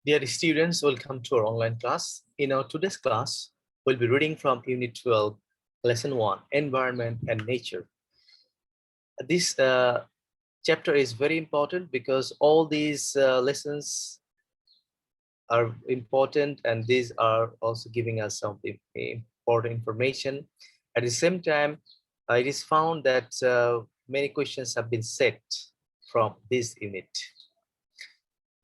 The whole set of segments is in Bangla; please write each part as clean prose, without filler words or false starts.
Dear students, welcome to our online class. In our today's class, we'll be reading from Unit 12, Lesson 1, Environment and Nature. This chapter is very important because all these lessons are important, and these are also giving us some important information. At the same time, it is found that many questions have been set from this unit.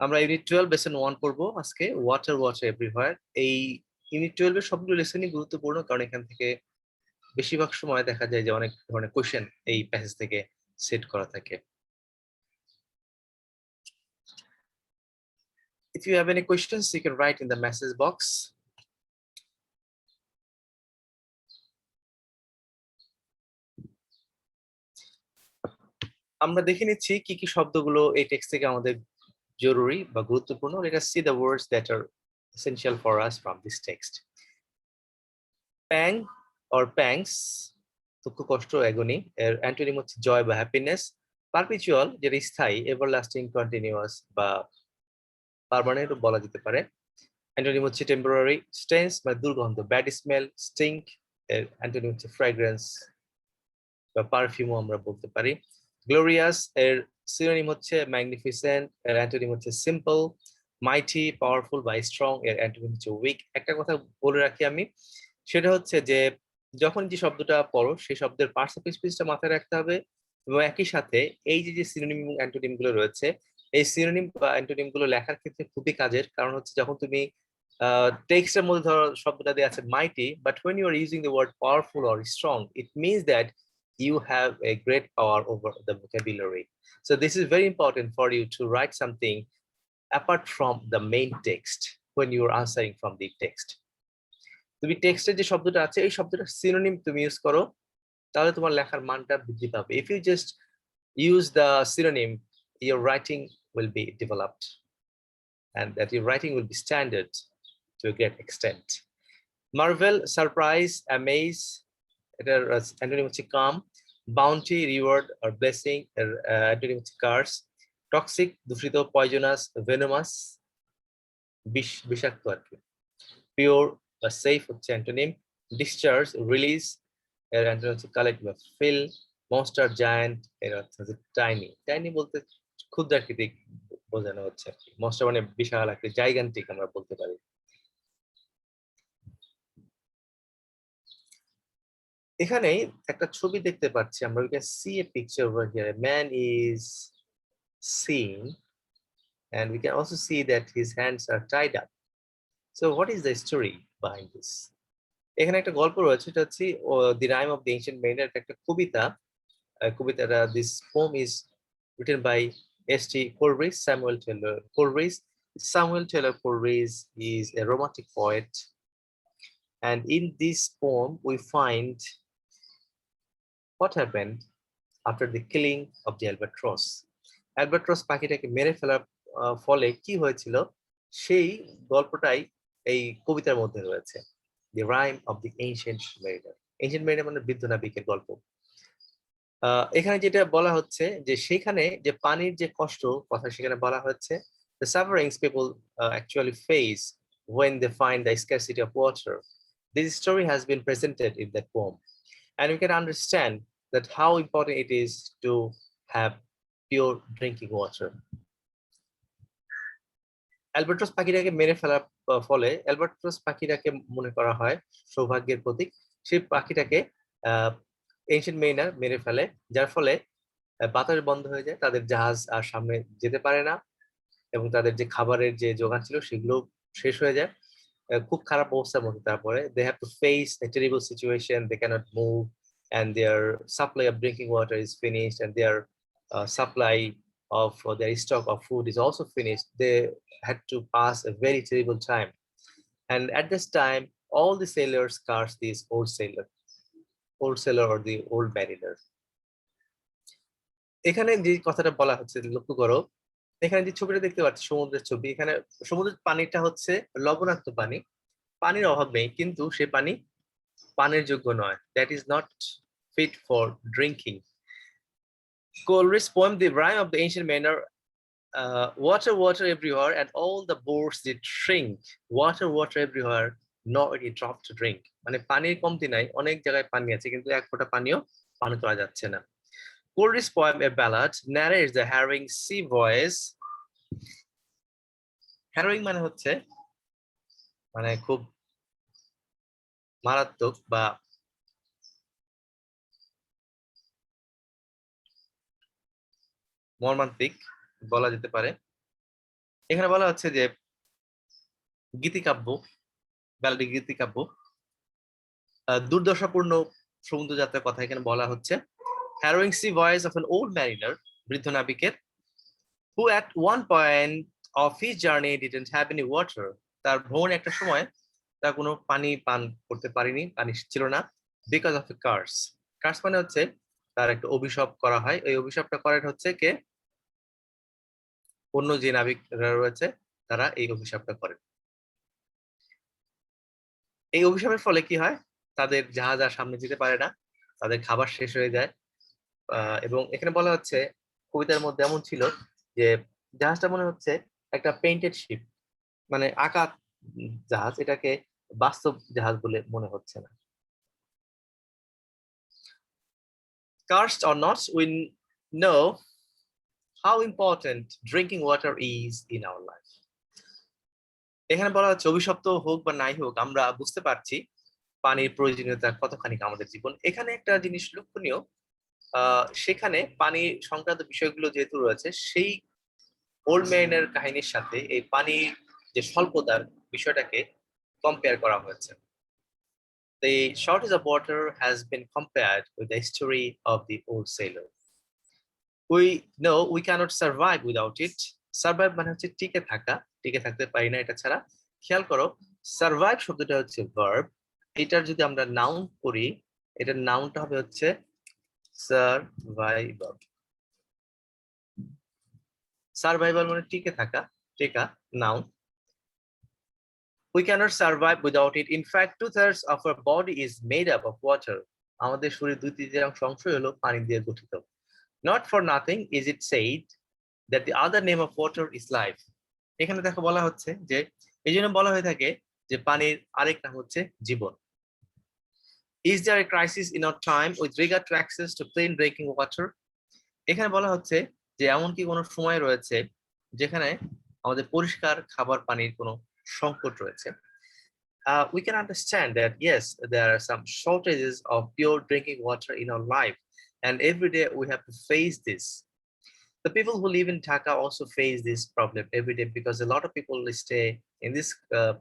আমরা ইউনিট 12 লেসন 1 করব আজকে ওয়াটার এভরিওয়্যার। এই ইউনিট 12 এর সবগুলো লেসনই গুরুত্বপূর্ণ, কারণ এখান থেকে বেশিরভাগ সময় দেখা যায় যে অনেক ধরনের কোশ্চেন এই প্যাসেজ থেকে সেট করা থাকে। If you have any questions, you can write in the message box. আমরা দেখে নিচ্ছি কি কি শব্দগুলো এই টেক্সট থেকে আমাদের জরুরি বা গুরুত্বপূর্ণ। Let us see the words that are essential for us from this text. Pang or pangs, দুঃখ কষ্ট agony, এর অ্যান্টোনিম হচ্ছে জয় বা হ্যাপিনেস। পারপিচুয়াল, যেটা স্থায়ী, এভারলাস্টিং, কন্টিনিউয়াস বা পার্মানেন্ট বলা যেতে পারে। অ্যান্টোনিম হচ্ছে টেম্পোরারি। স্টেন্স বা দুর্গন্ধ, ব্যাড স্মেল। স্টিঙ্ক এর অ্যান্টোনিম হচ্ছে ফ্র্যাগ্রেন্স বা পারফিউমও আমরা বলতে পারি। গ্লোরিয়াস এর সিনোনিম হচ্ছে ম্যাগনিফিসেন্ট, এর অ্যান্টোনিম হচ্ছে সিম্পল। মাইটি, পাওয়ারফুল বা স্ট্রং, এর অ্যান্টোনিম হচ্ছে উইক। একটা কথা বলে রাখি আমি, সেটা হচ্ছে যে যখন যে শব্দটা পড়ো সেই শব্দের পার্টিসিপেন্টটা মাথায় রাখতে হবে, এবং একই সাথে এই যে সিনোনিম এবং অ্যান্টোনিম গুলো রয়েছে, এই সিনোনিম বা অ্যান্টোনিম গুলো লেখার ক্ষেত্রে খুবই কাজের। কারণ হচ্ছে যখন তুমি টেক্সটের মধ্যে ধরো শব্দটা দেওয়া আছে মাইটি, but when you are using the word powerful or strong, it means that you have a great power over the vocabulary. So this is very important for you to write something apart from the main text when you are answering from the text. তুমি টেক্সটে যে শব্দটা আছে এই শব্দটা সিনোনিম তুমি ইউজ করো, তাহলে তোমার লেখার মানটা বৃদ্ধি পাবে। If you just use the synonym, your writing will be developed and that your writing will be standard to a great extent. Marvel, surprise, amaze, এটার অ্যান্টোনিম হচ্ছে calm. Bounty, reward or blessing, এর অ্যান্টোনিম হচ্ছে curse. Toxic, দূষিত, poisonous, venomous, বিষাক্ত আর কি। Pure বা safe হচ্ছে অ্যান্টোনিম। Discharge, release, এর অ্যান্টোনিম হচ্ছে collect বা fill. Monster, giant, এর অর্থ হচ্ছে tiny. Tiny বলতে ক্ষুদ্রাকৃতিক বোঝানো হচ্ছে আর কি। মনস্টার মানে বিশাল আকৃতি, জাইগান্টিক আমরা বলতে পারি। এখানে একটা ছবি দেখতে পাচ্ছি আমরা, we can see a picture over here. A man is seen and we can also see that his hands are tied up. So what is the story behind this? এখানে একটা গল্প রয়েছে, এটা হচ্ছে The Rime of the Ancient Mariner, একটা কবিতা। কবিতাটা, this poem is written by S.T. Coleridge, Samuel Taylor Coleridge. Samuel Taylor Coleridge is a romantic poet, and in this poem we find what happened after the killing of the albatross. Albatross পাখিটাকে মেরে ফেলার ফলে কি হয়েছিল সেই গল্পটাই এই কবিতার মধ্যে রয়েছে। The Rime of the Ancient Mariner. Ancient Mariner মানে বৃদ্ধ নাবিকের গল্প। এখানে যেটা বলা হচ্ছে যে সেখানে যে পানির যে কষ্ট কথা সেখানে বলা হচ্ছে, the sufferings people actually face when they find the scarcity of water. This story has been presented in that poem, and we can understand that how important it is to have pure drinking water. Albatross পাখিটাকে মেরে ফেলার ফলে, অ্যালবাট্রস পাখিটাকে মনে করা হয় সৌভাগ্যের প্রতীক। সেই পাখিটাকে এনশিয়েন্ট মেরিনার মেরে ফেলে, যার ফলে বাতাস বন্ধ হয়ে যায়, তাদের জাহাজ আর সামনে যেতে পারে না, এবং তাদের যে খাবারের যে যোগান ছিল সেগুলো শেষ হয়ে যায়। খুব খারাপ অবস্থার মধ্যে তারপরে they have to face a terrible situation. They cannot move and their supply of drinking water is finished, and their supply of their stock of food is also finished. They had to pass a very terrible time, and at this time all the sailors curse this old sailor or the old mariner. এখানে যে কথাটা বলা হচ্ছে লক্ষ্য করো, এখানে যে ছবিটা দেখতে পাচ্ছি সমুদ্রের ছবি, এখানে সমুদ্রের পানিটা হচ্ছে লবণাক্ত পানি, পানির অভাব নেই কিন্তু সে পানি পানের যোগ্য নয়, that is not fit for drinking. Coleridge's poem The Rime of the Ancient Mariner water, water everywhere, and all the boats did shrink. Water, water everywhere, not a drop to drink. মানে পানির কমতি নাই, অনেক জায়গায় পানি আছে কিন্তু এক ফোঁটা পানিও পানি তোলা যাচ্ছে না। Coleridge's poem A Ballad narrates the harrowing sea voyage. Harrowing মানে হচ্ছে মানে খুব মারাত্মক বা মর্মান্তিক বলা যেতে পারে। এখানে বলা হচ্ছে যে গীতিকাব্য, ব্যালাডি গীতিকাব্য, দুর্দশাপূর্ণ সমুদ্র যাত্রার কথা এখানে বলা হচ্ছে। Harrowing sea voyage of an old mariner, বৃদ্ধ নাবিকের, who at one point of his journey didn't have any water. তার ভ্রমণে একটা সময় তার কোনো পানি পান করতে পারিনি, পানি ছিল না, because of a curse. Curse মানে হচ্ছে তার একটা অভিশাপ করা হয়। এই অভিশাপটা করেন হচ্ছে কে? অন্য যে নাবিকরা রয়েছে তারা এই অভিশাপটা করেন। এই অভিশাপের ফলে কি হয়? তাদের জাহাজ আর সামনে যেতে পারে না, তাদের খাবার শেষ হয়ে যায়। এবং এখানে বলা হচ্ছে কবিতার মধ্যে এমন ছিল যে জাহাজটা মনে হচ্ছে একটা পেইন্টেড শিপ, মানে আঁকা জাহাজ, এটাকে বাস্তব জাহাজ বলে মনে হচ্ছে না। Cursed or not, we know how important drinking water is in our life. এখানে বলা হচ্ছে অভিশপ্ত হোক বা নাই হোক, আমরা বুঝতে পারছি পানির প্রয়োজনীয়তা কতখানি আমাদের জীবন। এখানে একটা জিনিস লক্ষণীয়, সেখানে পানি সংক্রান্ত বিষয়গুলো যেহেতু রয়েছে, সেই ওল্ড ম্যানের কাহিনীর সাথে এই পানির যে স্বল্পতার বিষয়টাকে কম্পেয়ার করা হয়েছে। The shortage of water has been compared with the history of the old sailor. We know we cannot survive without it. Survive মানে হচ্ছে টিকে থাকা, টিকে থাকতে পারি না এটা ছাড়া। খেয়াল করো, সার্ভাইভ শব্দটা হচ্ছে ভার্ব, এটার যদি আমরা নাউন করি, এটার নাউনটা হবে হচ্ছে সার্ভাইভাল। সার্ভাইভাল মানে টিকে থাকা, টেকা, noun. We cannot survive without it. In fact, 2/3 of our body is made up of water. আমাদের শরীর 2/3 অংশ হলো পানি দিয়ে গঠিত। Not for nothing is it said that the other name of water is life. এখানে দেখো বলা হচ্ছে যে এই জন্য বলা হয়ে থাকে যে পানির আরেক নাম হচ্ছে জীবন। Is there a crisis in our time with regard to access to clean drinking water? এখানে বলা হচ্ছে যে এমন কি কোনো সময় রয়েছে যেখানে আমাদের পরিষ্কার খাবার পানির কোনো সংকট রয়েছে। We can understand that yes, there are some shortages of pure drinking water in our life, and every day we have to face this. The people who live in Dhaka also face this problem every day because a lot of people stay in this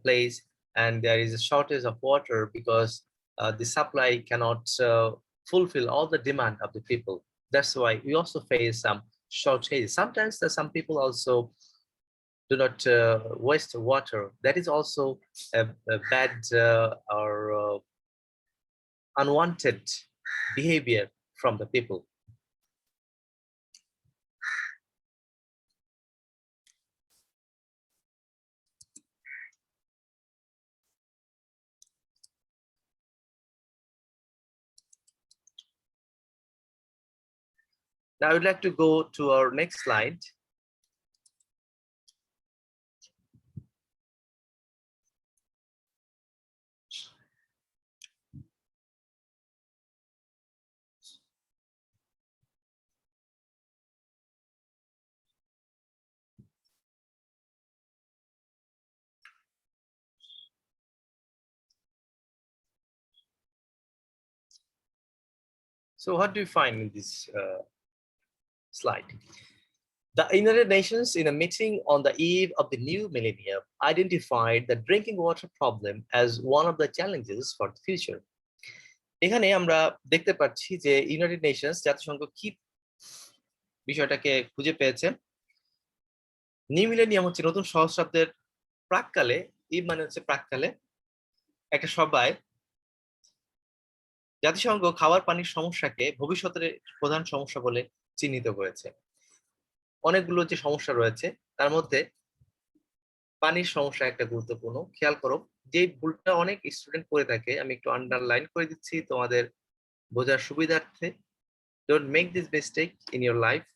place and there is a shortage of water because the supply cannot fulfill all the demand of the people. That's why we also face some shortages. Sometimes some people also do not waste water. That is also a bad or unwanted behavior from the people. Now I would like to go to our next slide. So what do you find in this slide? The United Nations, in a meeting on the eve of the new millennium, identified the drinking water problem as one of the challenges for the future. এখানে আমরা দেখতে পাচ্ছি যে ইউনাইটেড নেশনস, জাতিসংঘ কি বিষয়টাকে খুঁজে পেয়েছে। নিউ মিলেনিয়াম হচ্ছে নতুন সহস্রাব্দের প্রাককালে, ই মানে হচ্ছে প্রাককালে একটা সভায় জাতিসংঘ খাবার পানির সমস্যাকে ভবিষ্যতের প্রধান সমস্যা বলে চিহ্নিত করেছে। অনেকগুলো যে সমস্যা রয়েছে তার মধ্যে পানির সমস্যা একটা গুরুত্বপূর্ণ। খেয়াল করো, যে ভুলটা অনেক স্টুডেন্ট করে থাকে, আমি একটু আন্ডারলাইন করে দিচ্ছি তোমাদের বোঝার সুবিধার্থে। Don't make this mistake in your life.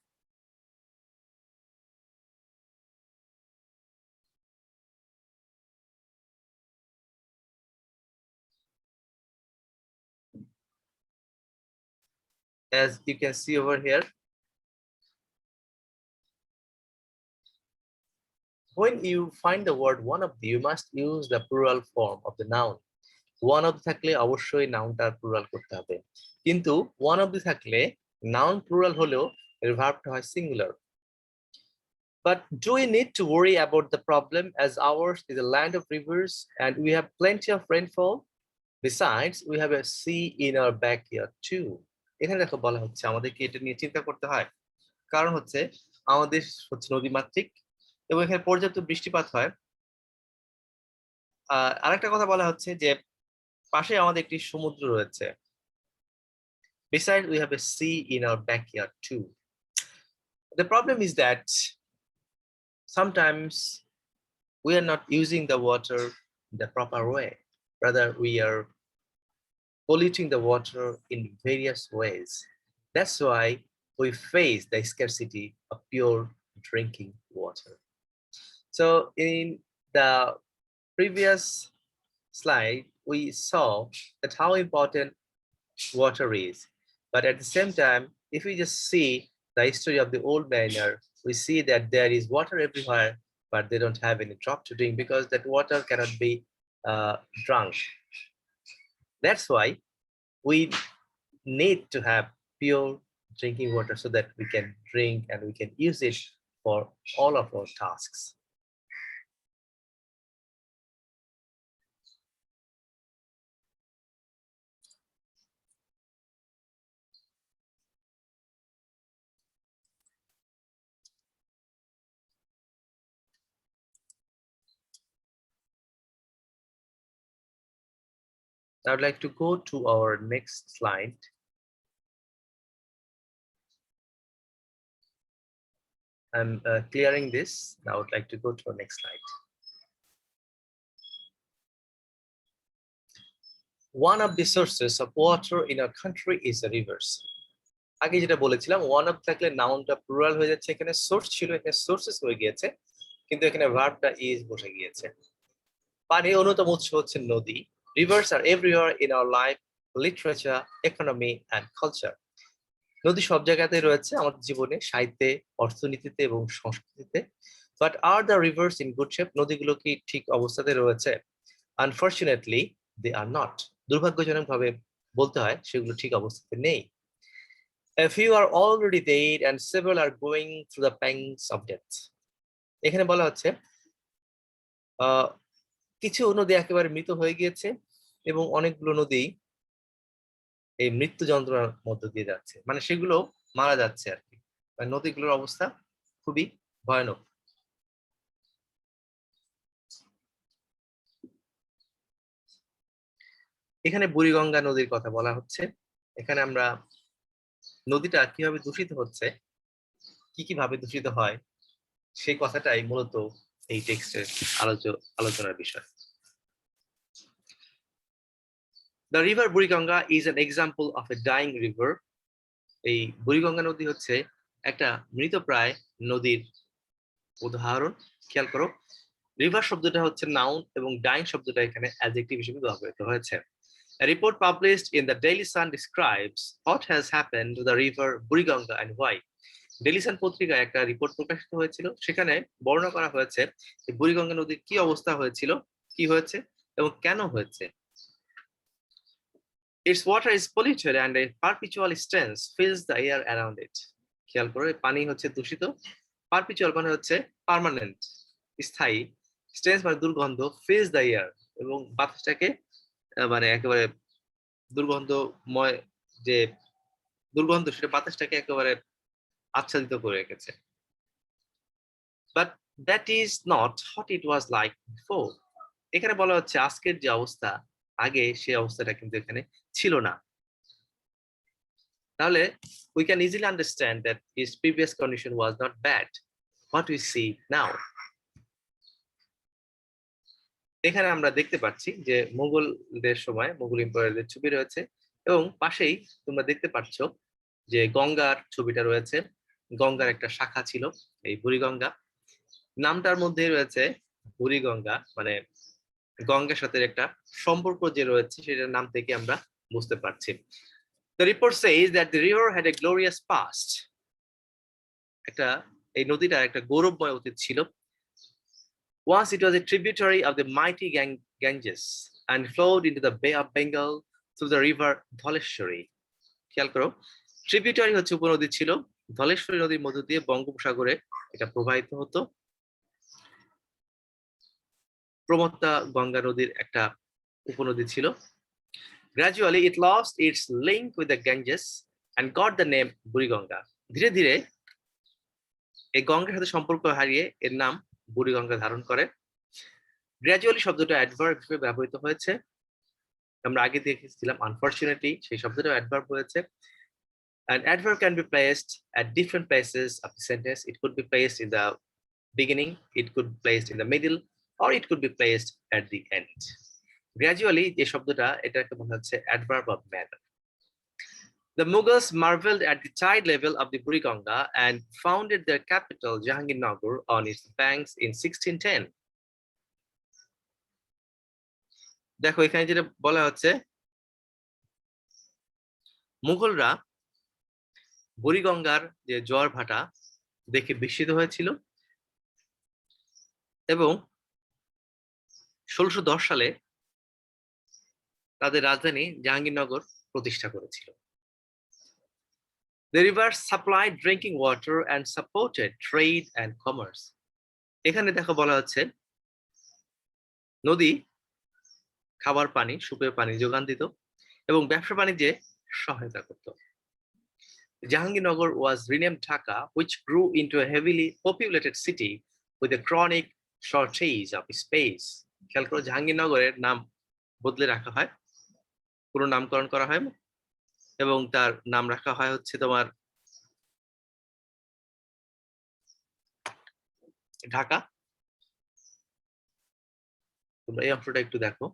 as you can see over here. When you find the word one of the, you must use the plural form of the noun. One of the থাকলে অবশ্যই নাউনটার প্লুরাল করতে হবে, কিন্তু one of the থাকলে নাউন প্লুরাল হলেও এর ভার্বটা হয় singular. But do we need to worry about the problem, as ours is a land of rivers and we have plenty of rainfall? Besides, we have a sea in our backyard too. এখানে দেখো বলা হচ্ছে আমাদের কি এটা নিয়ে চিন্তা করতে হয়, কারণ হচ্ছে আমাদের হচ্ছে নদীমাতৃক এবং এখানে পর্যাপ্ত বৃষ্টিপাত হয়। আরেকটা কথা বলা হচ্ছে যে পাশে আমাদের একটি সমুদ্র রয়েছে। Besides, we have a sea in our backyard too. The problem is that sometimes we are not using the water the proper way. Rather, we are polluting the water in various ways. That's why we face the scarcity of pure drinking water. So in the previous slide, we saw that how important water is. But at the same time, if we just see the history of the old mariner, we see that there is water everywhere, but they don't have any drop to drink because that water cannot be drunk. That's why we need to have pure drinking water so that we can drink and we can use it for all of our tasks. I would like to go to our next slide. I'm clearing this. Now I would like to go to our next slide. One of the sources of water in our country is the rivers. আগে যেটা বলেছিলাম one of থাকলে নাউনটা প্লুরাল হয়ে যাচ্ছে, এখানে সোর্স ছিল, এখানে সোর্সেস হয়ে গিয়েছে, কিন্তু এখানে ভার্বটা ইজ বসে গিয়েছে। পানির অন্যতম উৎস হচ্ছে নদী। Rivers are everywhere in our life, literature, economy and culture. নদী সব জায়গাতেই রয়েছে আমাদের জীবনে, সাহিত্যে, অর্থনীতিতে এবং সংস্কৃতিতে। But are the rivers in good shape? নদীগুলো কি ঠিক অবস্থাতে রয়েছে? Unfortunately, they are not. দুর্ভাগ্যজনকভাবে বলতে হয় সেগুলো ঠিক অবস্থাতে নেই। A few are already dead and several are going through the pangs of death. এখানে বলা হচ্ছে কিছু নদী একেবারে মৃত হয়ে গিয়েছে এবং অনেকগুলো নদী এই মৃত্যু যন্ত্রণার মধ্য দিয়ে যাচ্ছে, মানে সেগুলো মারা যাচ্ছে আর কি। নদীগুলোর অবস্থা খুবই ভয়ানক। এখানে বুড়িগঙ্গা নদীর কথা বলা হচ্ছে। এখানে আমরা নদীটা কিভাবে দূষিত হচ্ছে, কি কিভাবে দূষিত হয়, সেই কথাটাই মূলত এই টেক্সটের আলোচনার বিষয়। The river Buriganga is an example of a dying river. এই বুড়িগঙ্গা নদী হচ্ছে একটা মৃতপ্রায় নদীর উদাহরণ। খেয়াল করো, রিভার শব্দটা হচ্ছে নাউন এবং ডাইং শব্দটা এখানে অ্যাডজেক্টিভ হিসেবে ব্যবহৃত হয়েছে। A report published in the Daily Sun describes what has happened to the river Buriganga and why. Daily Sun পত্রিকায় একটা রিপোর্ট প্রকাশিত হয়েছিল, সেখানে বর্ণনা করা হয়েছে যে বুড়িগঙ্গা নদীর কি অবস্থা হয়েছিল, কি হয়েছে এবং কেন হয়েছে। Its water is polluted and a perpetual stench fills the air around it. খেয়াল করো, পানি হচ্ছে দূষিত, পারপিচুয়াল মানে হচ্ছে পার্মানেন্ট, স্থায়ী, স্টেন্স মানে দুর্গন্ধ, fills the air এবং বাতাসটাকে মানে একেবারে দুর্গন্ধময় যে দুর্গন্ধ সেটা বাতাসটাকে একেবারে আচ্ছাদিত করে রেখেছে। But that is not what it was like before. এখানে বলা হচ্ছে আজকের যে অবস্থা, আগে সেই অবস্থাটা কিন্তু এখানে ছিল না। তাহলে we can easily understand that his previous condition was not bad. What we see now. এখানে আমরা দেখতে পাচ্ছি যে মোগলদের সময় মোগল এম্পায়ারদের ছবি রয়েছে এবং পাশেই তোমরা দেখতে পাচ্ছ যে গঙ্গার ছবিটা রয়েছে। গঙ্গার একটা শাখা ছিল এই বুড়িগঙ্গা, নামটার মধ্যে রয়েছে বুড়িগঙ্গা, মানে গঙ্গার সাথে একটা সম্পর্ক যে রয়েছে সেটার নাম থেকে আমরা বুঝতে পারছি। The report says that the river had a glorious past. এই নদীটার একটা গৌরবময় অতীত ছিল. Once it was a tributary of the mighty Ganges and flowed into the Bay of Bengal through the river Dholeshwari. খেয়াল করো, ট্রিবিউটারি হচ্ছে উপনদী ছিল, ধলেশ্বরী নদীর মধ্য দিয়ে বঙ্গোপসাগরে এটা প্রবাহিত হতো. প্রমত্তা গঙ্গা নদীর একটা উপনদী ছিল. Gradually it lost its link with the Ganges and got the name Buriganga. ধীরে ধীরে এই গঙ্গার সাথে সম্পর্ক হারিয়ে এর নাম বুড়িগঙ্গা ধারণ করে. গ্র্যাজুয়ালি শব্দটা অ্যাডভার্ব হিসেবে ব্যবহৃত হয়েছে. আমরা আগে দেখেছিলাম আনফরচুনেটলি, সেই শব্দটা অ্যাডভার্ব হয়েছে. An adverb can be placed at different places of the sentence. It could be placed in the beginning, it could be placed in the middle, or it could be placed at the end. Gradually, যে শব্দটা এটাকে বলা হচ্ছে adverb of manner. The Mughals marveled at the tide level of the Buriganga and founded their capital Jahangirnagar on its banks in 1610. দেখো এখানে যেটা বলা হচ্ছে, মুঘলরা বুড়িগঙ্গার যে জোয়ার ভাটা দেখে বিস্মিত হয়েছিল এবং 1610 সালে তাদের রাজধানী জাহাঙ্গীরনগর প্রতিষ্ঠা করেছিল. The river supplied drinking water and supported trade and commerce. এখানে দেখো বলা হচ্ছে নদী খাবার পানি, সুপেয় পানি যোগান দিত এবং ব্যবসা বাণিজ্যে সহায়তা করত. Jahangirnagar was renamed Dhaka, which grew into a heavily populated city with a chronic shortage of space. খেয়াল করো, জাহাঙ্গীরনগরের নাম বদলে রাখা হয়, পুরো নামকরণ করা হয় এবং তার নাম রাখা হয় হচ্ছে তোমার ঢাকা. তোমরা এই অংশটা একটু দেখো.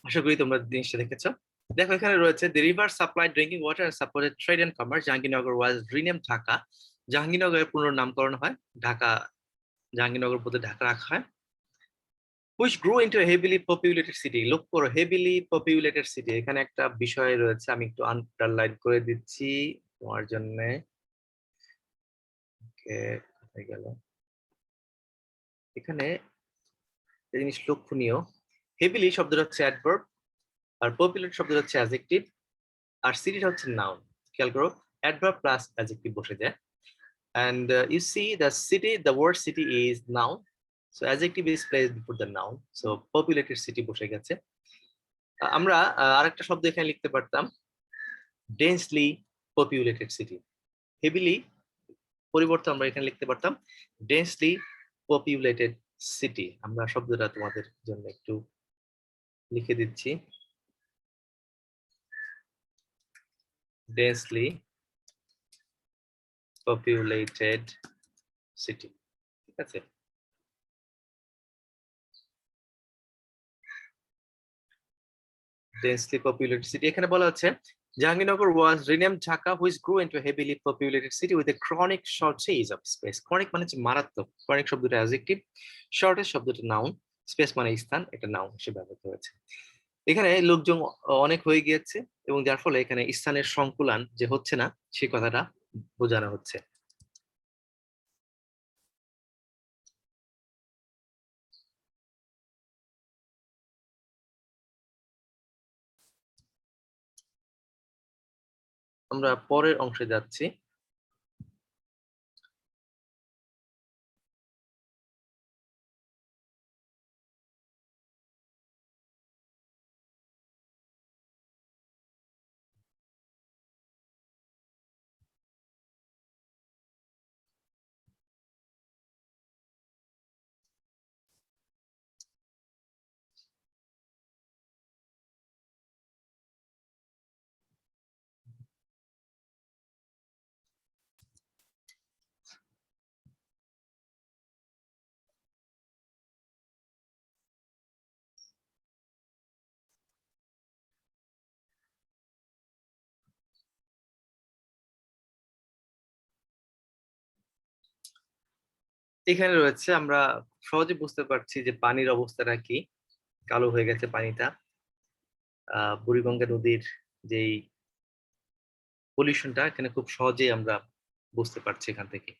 আশা করি তোমরা জিনিসটা দেখেছো. দেখো এখানে রয়েছে the river supplied drinking water and supported trade and commerce. Jahangirnagar was renamed Dhaka. জাহাঙ্গীরনগরের পুনর্নামকরণ হয় ঢাকা, জাহাঙ্গীরনগর বলতে ঢাকা রাখা হয়. Which grew into a heavily populated city. লক্ষ্য করো, heavily populated city. এখানে একটা বিষয় রয়েছে, আমি একটু আন্ডারলাইন করে দিচ্ছি তোমার জন্য. কোথায় গেল? এখানে জিনিস লক্ষণীয়, হেভিলি শব্দটা হচ্ছে অ্যাডভার্ব, আর পপুলার শব্দটা হচ্ছে অ্যাডজেক্টিভ, আর সিটিটা হচ্ছে নাউন. খেয়াল করো, অ্যাডভার্ব প্লাস অ্যাডজেক্টিভ বসে যায়. And you see the city, the word city is noun, so adjective is placed before the noun, so populated city বসে গেছে. আমরা আরেকটা শব্দ এখানে লিখতে পারতাম, densely populated city. heavily পরিবর্তে আমরা এখানে লিখতে পারতাম densely populated city. আমরা শব্দটা তোমাদের জন্য একটু লিখে দিচ্ছি, densely populated city. ঠিক আছে, densely populated city. এখানে বলা হচ্ছে Jahangirnagar was renamed Dhaka, which grew into a heavily populated city with a chronic shortage of space. Chronic মানে হচ্ছে মারাত্মক, chronic শব্দটা অ্যাডজেক্টিভ, shortage শব্দটা নাউন, স্পেস মানে স্থান, এটা নাউন হিসেবে ব্যবহৃত হয়েছে. এখানে লোকজন অনেক হয়ে গিয়েছে এবং যার ফলে এখানে স্থানের সংকুলান যে হচ্ছে না সেই কথাটা বোঝানো হচ্ছে. আমরা পরের অংশে যাচ্ছি. এখানে রয়েছে, আমরা সহজে বুঝতে পারছি যে পানির অবস্থাটা কি, কালো হয়ে গেছে পানিটা। বুড়িগঙ্গা নদীর যেই পলিউশনটা এখানে খুব সহজেই আমরা বুঝতে পারছি এখান থেকে।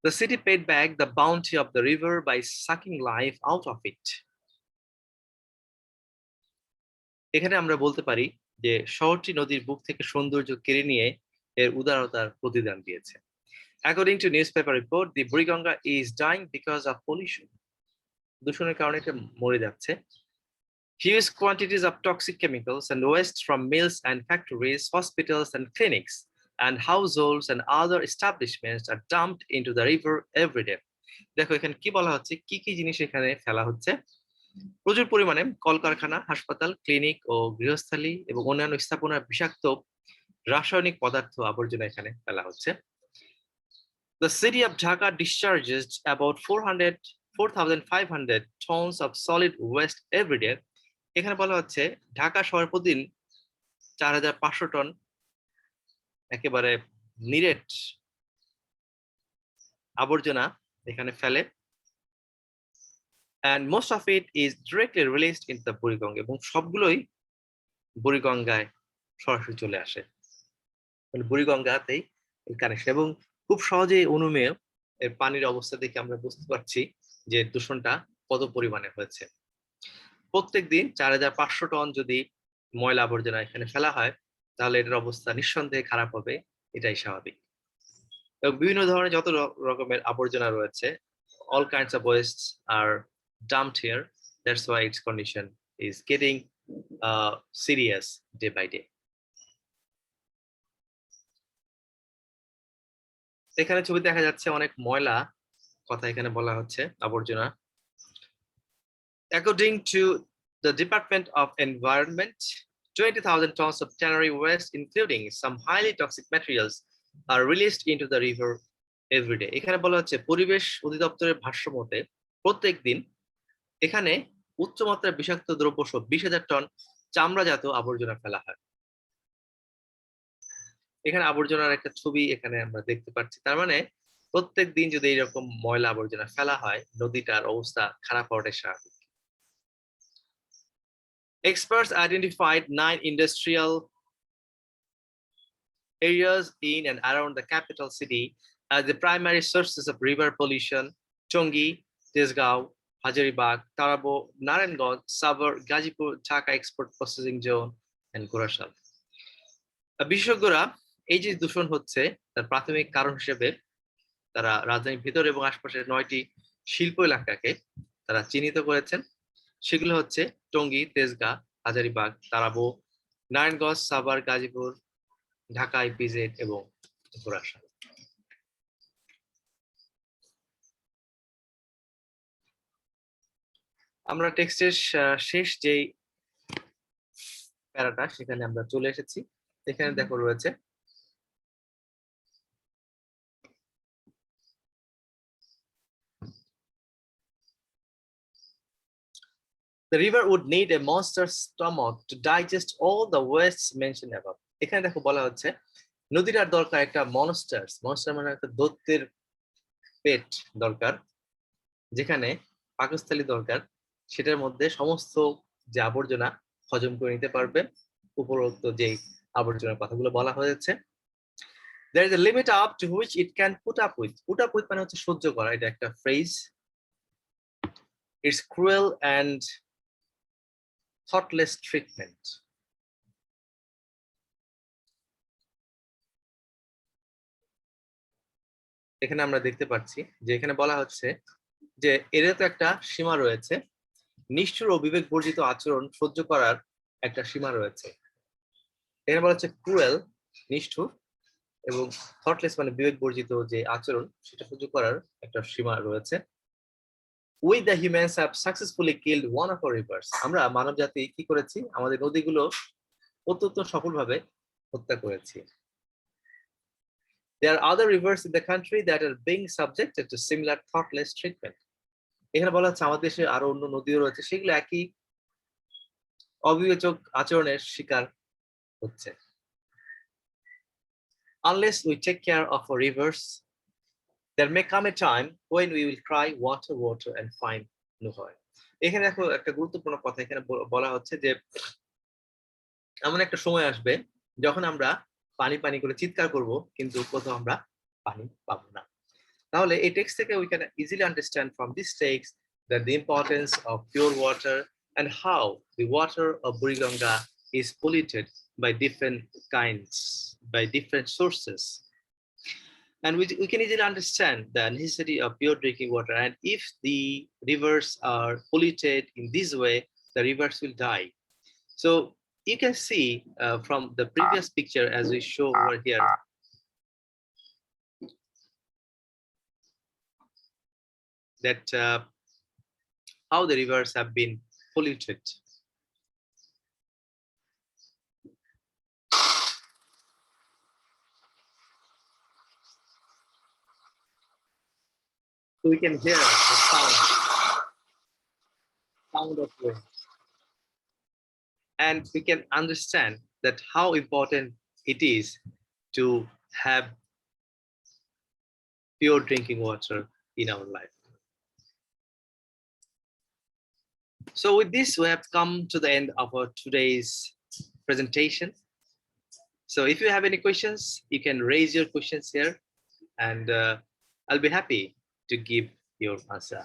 The city paid back the bounty of the river by sucking life out of it. এখানে আমরা বলতে পারি যে শহরটি নদীর বুক থেকে সৌন্দর্য কেড়ে নিয়ে এর উদারতার প্রতিদান দিয়েছে। According to newspaper report, the Buriganga is dying because of pollution. দূষণের কারণে এটা মরে যাচ্ছে। Huge quantities of toxic chemicals and waste from mills and factories, hospitals and clinics, and households and other establishments are dumped into the river every day. দেখো এখানে কি বলা হচ্ছে, কি কি জিনিস এখানে ফেলা হচ্ছে। প্রচুর পরিমাণে কলকারখানা, হাসপাতাল, ক্লিনিক ও গৃহস্থালী এবং অন্যান্য স্থাপনার বিষাক্ত রাসায়নিক পদার্থ আবর্জনা এখানে ফেলা হচ্ছে। The city of Dhaka discharges about 4,500 tons of solid waste every day. এখানে বলা হচ্ছে ঢাকা শহর প্রতিদিন 4,500 টন একেবারে নিরেট আবর্জনা এখানে ফেলে। And most of it is directly released into the Buriganga, এবং সবগুলোই বুড়িগঙ্গায় সরাসরি চলে আসে, মানে বুড়িগঙ্গাতেই কানেকশন। এবং খুব সহজেই অনুমেয় এর পানির অবস্থা দেখে আমরা বুঝতে পারছি যে দূষণটা কত পরিমাণে হয়েছে। প্রত্যেক দিন 4,500 টন যদি ময়লা আবর্জনা এখানে ফেলা হয়, তাহলে এটার অবস্থা নিঃসন্দেহে খারাপ হবে, এটাই স্বাভাবিক। এবং বিভিন্ন ধরনের যত রকমের আবর্জনা রয়েছে, all kinds of wastes are dumped here. That's why its condition is getting serious day by day. এখানে ছবি দেখা যাচ্ছে অনেক ময়লা কথা এখানে বলা হচ্ছে, আবর্জনা। According to the Department of Environment, 20,000 tons of tannery waste, including some highly toxic materials, are released into the river every day. এখানে বলা হচ্ছে পরিবেশ অধিদপ্তরের ভাষ্য মতে প্রত্যেক দিন এখানে উচ্চমাত্রার বিষাক্ত দ্রব্য সহ 20,000 টন চামড়াজাত আবর্জনা ফেলা হয়। এখানে আবর্জনার একটা ছবি এখানে আমরা দেখতে পাচ্ছি। তার মানে প্রত্যেক দিন যদি এইরকম ময়লা আবর্জনা ফেলা হয়, নদীটার অবস্থা খারাপ হওয়াটাই স্বাভাবিক। Experts identified 9 industrial areas in and around the capital city as the primary sources of river pollution: Tongi, Tesgao, Hazaribagh, Tarabo, Narangod, Sabar, Gazipur, Dhaka Export Processing Zone, and Gorashal. বিশেষজ্ঞরা এই যে দূষণ হচ্ছে তার প্রাথমিক কারণ হিসেবে তারা রাজধানীর ভিতর এবং আশপাশের 9টি শিল্প এলাকাকে তারা চিহ্নিত করেছেন। সেগুলো হচ্ছে টঙ্গী, তেজগাঁ, হাজারীবাগ, তারাবো, নারায়ণগঞ্জ, সাভার, গাজীপুর, ঢাকা ইপিজেড এবং গোরাশাল। আমরা টেক্সটের শেষ যেই প্যারাটা সেখানে আমরা চলে এসেছি। এখানে দেখো রয়েছে The river would need a monster's stomach to digest all the wastes mentioned above. এখানে দেখো বলা হচ্ছে নদীটার দরকার একটা মনস্টার মানে একটা দৈত্যের পেট দরকার, যেখানে পাকস্থলী দরকার, সেটার মধ্যে সমস্ত যে আবর্জনা হজম করে নিতে পারবে। উপরোক্ত যে আবর্জনার কথাগুলো বলা হয়েছে। There is a limit up to which it can put up with. Put up with মানে হচ্ছে সহ্য করা, এটা একটা phrase. It's cruel and thoughtless treatment. এখানে আমরা দেখতে পাচ্ছি যে এখানে বলা হচ্ছে যে এর তো একটা সীমা রয়েছে, নিষ্ঠুর ও বিবেক বর্জিত আচরণ সহ্য করার একটা সীমা রয়েছে। এখানে বলা হচ্ছে ক্রুয়েল নিষ্ঠুর এবং থটলেস মানে বিবেক বর্জিত যে আচরণ সেটা সহ্য করার একটা সীমা রয়েছে। We the humans have successfully killed one of our rivers. আমরা মানব জাতি কি করেছি, আমাদের নদীগুলো অত্যন্ত সফলভাবে হত্যা করেছি। There are other rivers in the country that are being subjected to similar thoughtless treatment. এখানে বলা হচ্ছে আমাদের দেশে আরো অন্য নদীও রয়েছে, সেগুলো একই অবিবেচক আচরণের শিকার হচ্ছে। Unless we take care of our rivers, There may come a time when we will cry water, water and find no oil. এখানে দেখো একটা গুরুত্বপূর্ণ কথা এখানে বলা হচ্ছে যে এমন একটা সময় আসবে যখন আমরা পানি পানি করে চিৎকার করব কিন্তু কোথাও আমরা পানি পাবো না। তাহলে এই টেক্সট থেকে we can easily understand from this text that the importance of pure water and how the water of Buriganga is polluted by different kinds, by different sources. And we can easily understand the necessity of pure drinking water. And if the rivers are polluted in this way, the rivers will die. So you can see from the previous picture as we show over here, that how the rivers have been polluted. So we can hear the sound of wind. And we can understand that how important it is to have pure drinking water in our life. So with this, we have come to the end of our today's presentation. So if you have any questions, you can raise your questions here and I'll be happy to give your answer.